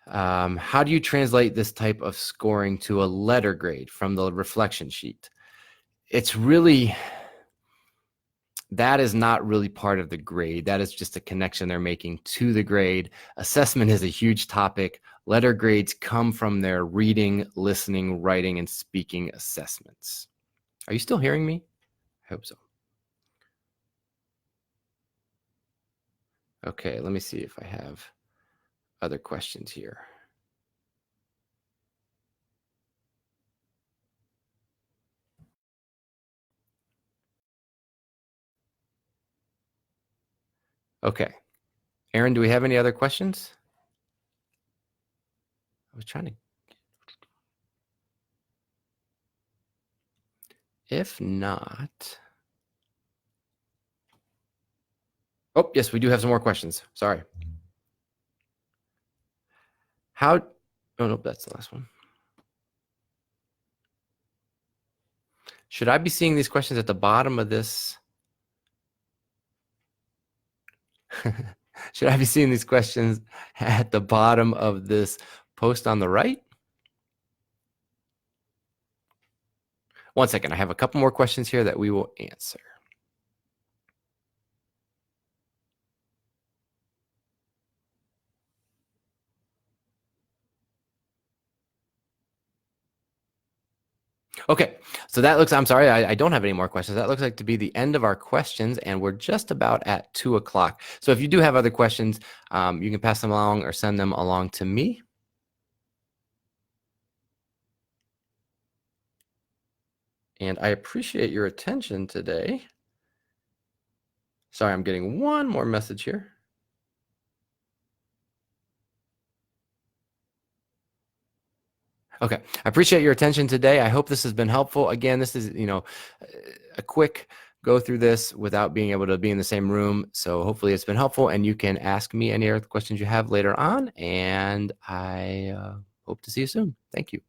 How do you translate this type of scoring to a letter grade from the reflection sheet? It's really, that is not really part of the grade. That is just a connection they're making to the grade. Assessment is a huge topic. Letter grades come from their reading, listening, writing, and speaking assessments. Are you still hearing me? I hope so. Okay, let me see if I have other questions here. Okay. Aaron, do we have any other questions? I was trying to. If not. Oh, yes, we do have some more questions. Sorry. Oh, nope, that's the last one. Should I be seeing these questions at the bottom of this? Should I be seeing these questions at the bottom of this post on the right? One second, I have a couple more questions here that we will answer. Okay, so that looks, I'm sorry, I don't have any more questions. That looks like to be the end of our questions, and we're just about at 2 o'clock. So if you do have other questions, you can pass them along or send them along to me. And I appreciate your attention today. Sorry, I'm getting one more message here. Okay, I appreciate your attention today. I hope this has been helpful. Again, this is, a quick go through this without being able to be in the same room. So hopefully it's been helpful, and you can ask me any other questions you have later on, and I hope to see you soon. Thank you.